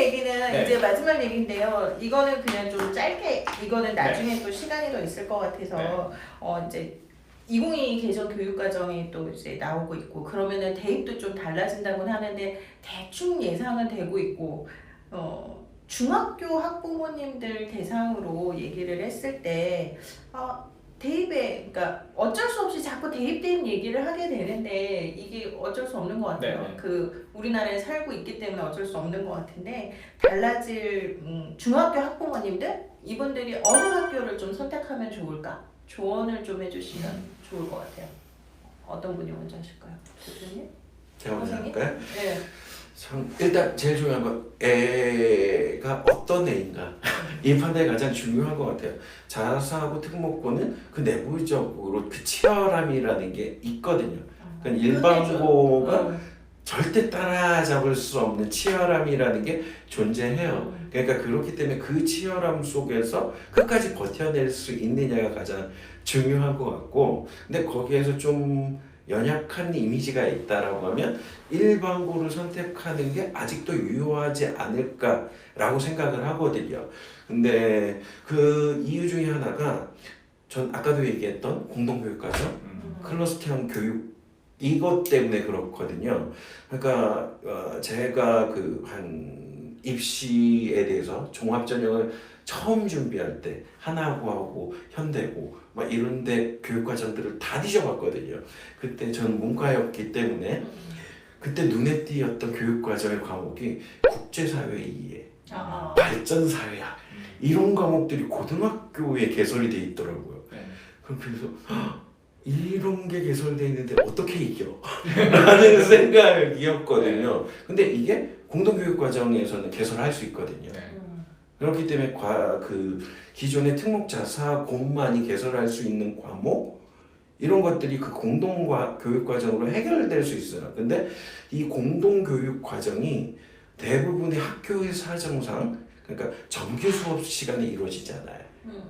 얘기는 네. 이제 마지막 얘기인데요. 이거는 그냥 좀 짧게, 이거는 나중에 또 시간이 더 있을 것 같아서 이제 2022 개정 교육과정이 또 이제 나오고 있고 그러면은 대입도 좀 달라진다고 하는데 대충 예상은 되고 있고 중학교 학부모님들 대상으로 얘기를 했을 때 대입에 그러니까 어쩔 수 없이 자꾸 대입된 얘기를 하게 되는데 이게 어쩔 수 없는 것 같아요. 네네. 그 우리나라에 살고 있기 때문에 어쩔 수 없는 것 같은데 달라질 중학교 학부모님들 이분들이 어느 학교를 좀 선택하면 좋을까? 조언을 좀 해주시면 좋을 것 같아요. 어떤 분이 먼저 하실까요? 대표님? 제가 먼저 할까요? 네. 일단 제일 중요한 건 애가 어떤 애인가 이 판단이 가장 중요한 것 같아요. 자사하고 특목고는 그 내부적으로 그 치열함이라는 게 있거든요. 그러니까 일반고가 절대 따라잡을 수 없는 치열함이라는 게 존재해요. 그러니까 그렇기 때문에 그 치열함 속에서 끝까지 버텨낼 수 있느냐가 가장 중요한 것 같고, 근데 거기에서 좀 연약한 이미지가 있다라고 하면 일반고를 선택하는 게 아직도 유효하지 않을까라고 생각을 하거든요. 근데 그 이유 중에 하나가 전 아까도 얘기했던 공동교육과정, 클러스터형 교육 이것 때문에 그렇거든요. 그러니까 제가 그 한 입시에 대해서 종합전형을 처음 준비할 때 하나고하고 현대고 막 이런데 교육과정들을 다 뒤져봤거든요. 그때 저는 문과였기 때문에 그때 눈에 띄었던 교육과정의 과목이 국제사회 이해, 발전사회학 이런 과목들이 고등학교에 개설이 돼 있더라고요. 그래서 이런 게 개설되어 있는데 어떻게 이겨? 라는 생각이었거든요. 근데 이게 공동교육과정에서는 개설할 수 있거든요. 그렇기 때문에 그 기존의 특목자사고만이 개설할 수 있는 과목 이런 것들이 그 공동교육과정으로 해결될 수 있어요. 근데 이 공동교육과정이 대부분의 학교의 사정상 그러니까 정규 수업 시간에 이루어지잖아요.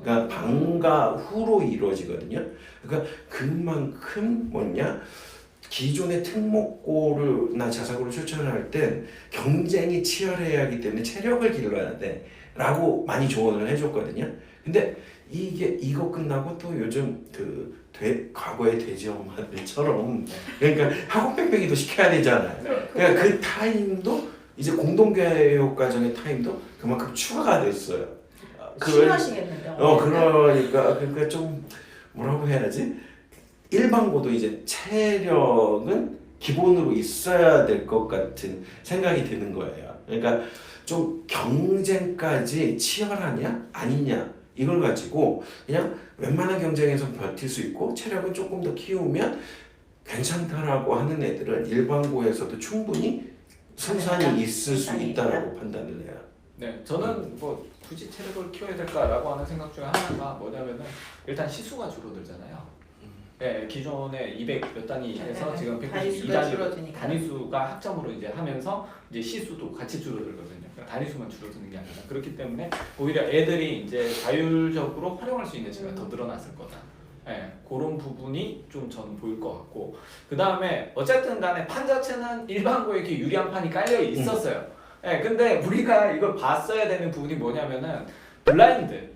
그러니까 방과 후로 이루어지거든요. 그러니까 그만큼 뭐냐 기존의 특목고나 자사고를 추천할 땐 경쟁이 치열해야 하기 때문에 체력을 길러야 돼 라고 많이 조언을 해줬거든요. 근데 이거 끝나고 또 요즘 과거의 돼지 엄마들처럼 그러니까 학원 뺑뺑이도 시켜야 되잖아요. 그러니까 그 타임도 이제 공동교육 과정의 타임도 그만큼 추가가 됐어요. 싫어하시겠는데. 그러니까 좀 뭐라고 해야지? 일반고도 이제 체력은 기본으로 있어야 될 것 같은 생각이 드는 거예요. 그러니까 좀 경쟁까지 치열하냐 아니냐 이걸 가지고 그냥 웬만한 경쟁에서 버틸 수 있고 체력은 조금 더 키우면 괜찮다라고 하는 애들은 일반고에서도 충분히 승산이 있을 수 있다라고 판단을 해요. 네, 저는 뭐 굳이 체력을 키워야 될까라고 하는 생각 중에 하나가 뭐냐면은 일단 시수가 줄어들잖아요. 네, 기존에 200 몇 단위에서 지금 192단위 단위수가 학점으로 이제 하면서 이제 시수도 같이 줄어들거든요. 그러니까 단위수만 줄어드는 게 아니라 그렇기 때문에 오히려 애들이 이제 자율적으로 활용할 수 있는 시간이 더 늘어났을 거다. 네, 그런 부분이 좀 저는 보일 것 같고 그 다음에 어쨌든 간에 판 자체는 일반고에 이렇게 유리한 판이 깔려 있었어요. 네, 근데 우리가 이걸 봤어야 되는 부분이 뭐냐면은 블라인드.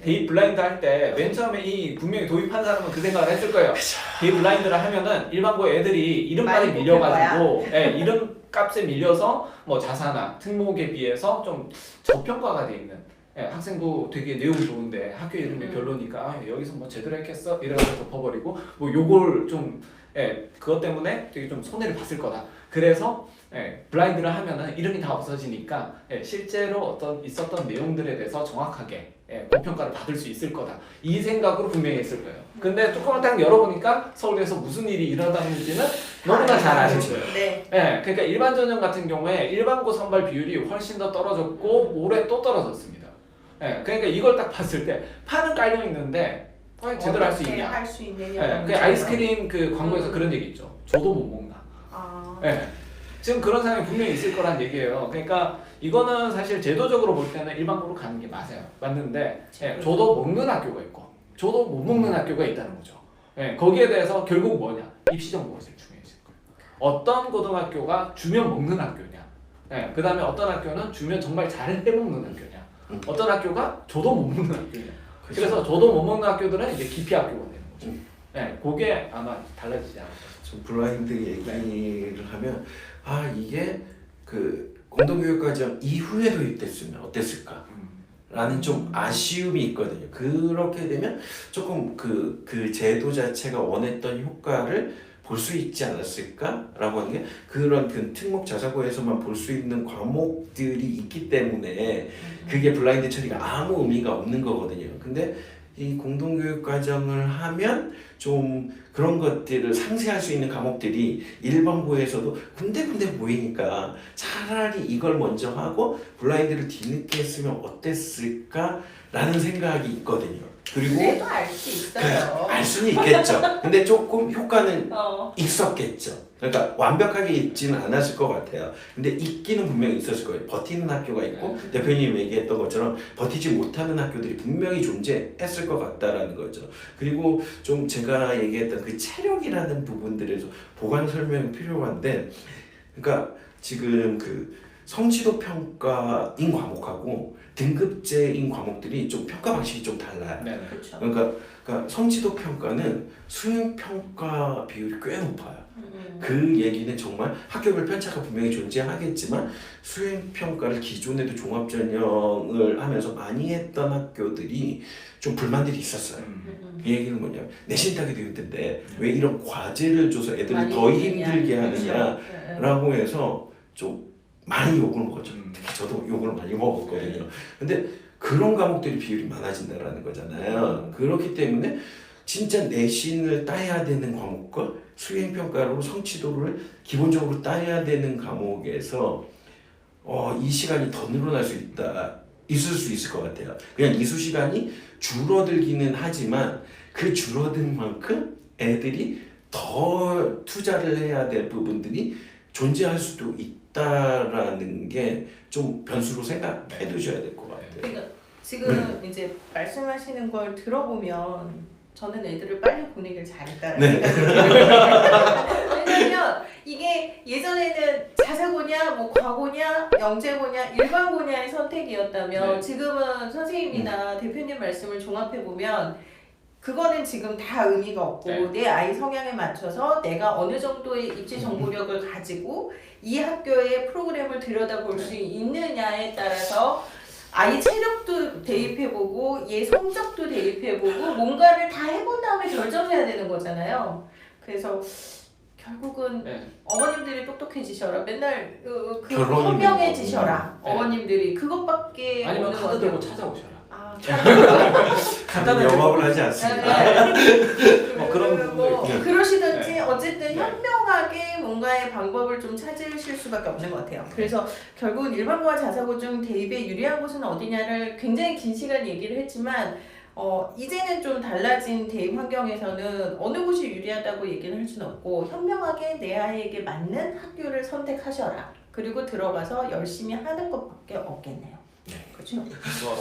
대입 블라인드 할 때 맨 처음에 분명히 도입한 사람은 그 생각을 했을 거예요. 대입 블라인드를 하면은 일반고 애들이 이름값에 밀려가지고 이름 값에 밀려서 뭐 자사나 특목에 비해서 좀 저평가가 돼 있는 학생도 되게 내용 좋은데 학교 이름이 별로니까 여기서 뭐 제대로 했겠어? 이래가지고 덮어버리고 뭐 요걸 좀 그것 때문에 되게 좀 손해를 봤을 거다. 그래서 블라인드를 하면은 이름이 다 없어지니까 실제로 있었던 내용들에 대해서 정확하게 고평가를 받을 수 있을 거다. 이 생각으로 분명히 했을 거예요. 근데 뚜껑을 딱 열어보니까 서울에서 무슨 일이 일어나는지는 너무나 잘 아실 거예요. 그러니까 일반 전형 같은 경우에 일반고 선발 비율이 훨씬 더 떨어졌고 올해 또 떨어졌습니다. 그러니까 이걸 딱 봤을 때 판은 깔려 있는데 제대로 할 수 있냐? 그 아이스크림 그 광고에서 그런 얘기 있죠. 저도 못 먹나. 지금 그런 사람이 분명히 있을 거란 얘기예요. 그러니까 이거는 사실 제도적으로 볼 때는 일반고로 가는 게 맞는데 저도 먹는 학교가 있고 저도 못 먹는 학교가 있다는 거죠. 거기에 대해서 결국 뭐냐? 입시 정보가 제일 중요해질 거예요. 어떤 고등학교가 주면 먹는 학교냐? 네, 그 다음에 어떤 학교는 주면 정말 잘 해먹는 학교냐. 어떤 학교가 줘도 못 먹는 학교냐. 그래서 줘도 못 먹는 학교들은 이제 기피 학교가 되는 거죠. 네, 그게 아마 달라지지 않을까. 좀 블라인드 얘기를 하면 이게 그 공동교육과정 이후에 도입됐으면 어땠을까? 라는 좀 아쉬움이 있거든요. 그렇게 되면 조금 그 제도 자체가 원했던 효과를 볼 수 있지 않았을까라고 하는 게 그런 그 특목 자사고에서만 볼 수 있는 과목들이 있기 때문에 그게 블라인드 처리가 아무 의미가 없는 거거든요. 근데 이 공동교육 과정을 하면 좀 그런 것들을 상쇄할 수 있는 과목들이 일반고에서도 군데군데 보이니까 차라리 이걸 먼저 하고 블라인드를 뒤늦게 했으면 어땠을까라는 생각이 있거든요. 그리고 그래도 알 수 있어요. 알 수는 있겠죠. 근데 조금 효과는 어. 있었겠죠. 그러니까 완벽하게 있지는 않았을 것 같아요. 근데 있기는 분명히 있었을 거예요. 버티는 학교가 있고 대표님 얘기했던 것처럼 버티지 못하는 학교들이 분명히 존재했을 것 같다라는 거죠. 그리고 좀 제가 얘기했던 그 체력이라는 부분들에서 보강 설명이 필요한데, 그러니까 지금 그 성취도 평가인 과목하고 등급제인 과목들이 좀 평가 방식이 좀 달라요. 네. 그렇죠. 그러니까 성취도 평가는 수행 평가 비율이 꽤 높아요. 그 얘기는 정말 학교별 편차가 분명히 존재하겠지만 수행 평가를 기존에도 종합 전형을 하면서 많이 했던 학교들이 좀 불만들이 있었어요. 그 얘기는 뭐냐면 내신 따게 되어 있는데 왜 이런 과제를 줘서 애들을 더 힘들게 하느냐라고 해서 좀 많이 욕을 먹었죠. 특히 저도 욕을 많이 먹었거든요. 근데 그런 과목들이 비율이 많아진다라는 거잖아요. 그렇기 때문에 진짜 내신을 따야 되는 과목과 수행평가로 성취도를 기본적으로 따야 되는 과목에서 이 시간이 더 늘어날 수 있을 수 있을 것 같아요. 그냥 이수 시간이 줄어들기는 하지만 그 줄어든 만큼 애들이 더 투자를 해야 될 부분들이 존재할 수도 있다라는 게 좀 변수로 생각해 두셔야 될 것 같아요. 그러니까 지금 이제 말씀하시는 걸 들어보면 저는 애들을 빨리 보내길 잘했다는 생각이 들어요. 왜냐면 이게 예전에는 자사고냐, 뭐 과고냐, 영재고냐, 일반고냐의 선택이었다면 지금은 선생님이나 대표님 말씀을 종합해 보면 그거는 지금 다 의미가 없고 내 아이 성향에 맞춰서 내가 어느 정도의 입시 정보력을 가지고 이 학교의 프로그램을 들여다볼 수 있느냐에 따라서 아이 체력도 대입해보고 얘 성적도 대입해보고 뭔가를 다 해본 다음에 결정해야 되는 거잖아요. 그래서 결국은 어머님들이 똑똑해지셔라. 맨날 그 현명해지셔라. 어머님들이 그것밖에 아니면 없는 카드 것 들고 같아요. 찾아오셔라. 간단한 영업을 하지 않습니다. 그런 부분도 있고. 그러시든지 어쨌든 현명하게 뭔가의 방법을 좀 찾으실 수밖에 없는 것 같아요. 그래서 결국은 일반고와 자사고 중 대입에 유리한 곳은 어디냐를 굉장히 긴 시간 얘기를 했지만 이제는 좀 달라진 대입 환경에서는 어느 곳이 유리하다고 얘기는 할 수는 없고 현명하게 내 아이에게 맞는 학교를 선택하셔라. 그리고 들어가서 열심히 하는 것밖에 없겠네요. 그렇죠?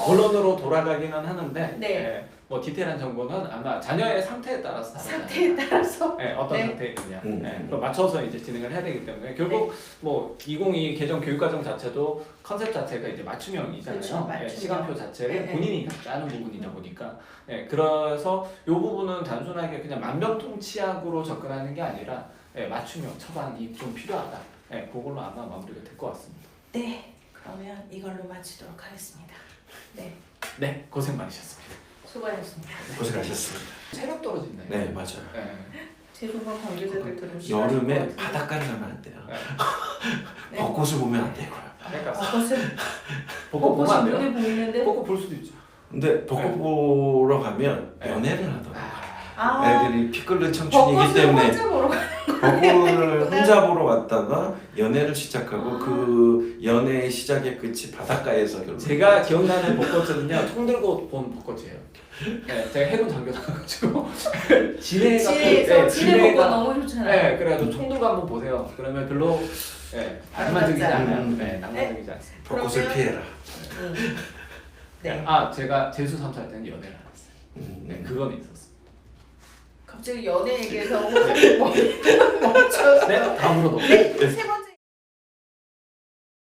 본론으로 돌아가기는 하는데 뭐 디테일한 정보는 아마 자녀의 상태에 따라서 다르잖아요. 상태에 따라서 어떤 상태이냐 그걸 맞춰서 이제 진행을 해야 되기 때문에 결국 뭐 2022 개정 교육과정 자체도 컨셉 자체가 이제 맞춤형이잖아요. 그렇죠, 맞춤형. 시간표 자체를 본인이 짜는 부분이다 보니까 그래서 이 부분은 단순하게 그냥 만병통치약으로 접근하는 게 아니라 맞춤형 처방이 좀 필요하다. 그걸로 아마 마무리가 될 것 같습니다. 네, 그러면 이걸로 마치도록 하겠습니다. 네, 고생 많으셨습니다. 수고하셨습니다. 고생하셨습니다. 체력 떨어진다. 네, 맞아요. 재소방 관계자들 들으시면 여름에 바닷가를 가면 안 돼요. 벚꽃을 보면 안 되고요. 그러니까 벚꽃 보면 안 돼요? 눈에 보이는데 벚꽃 볼 수도 있죠. 근데 벚꽃 보러 가면 연애를 하더라고요. 아, 애들이 피 끓는 청춘이기 벚꽃을 때문에 혼자 보러 벚꽃을 혼자 보러 갔다가 연애를 시작하고 그 연애의 시작의 끝이 바닷가에서 결론. 제가 기억나는 벚꽃은요, 총 들고 본 벚꽃이에요. 제가 해군 장교사가지고 지뢰 벚꽃 너무 좋잖아요. 그래가지고 총 들고 한번 보세요. 그러면 별로 낭만적이지 않아요. 낭만적이지 않습니다. 벚꽃을 그러면- 피해라. 네. 제가 재수 3사 할 때는 연애를 안 했어요. 그건 있었어요. 갑자기 연애 얘기해서 멈춰서 다음으로 넘어가요. 세 번째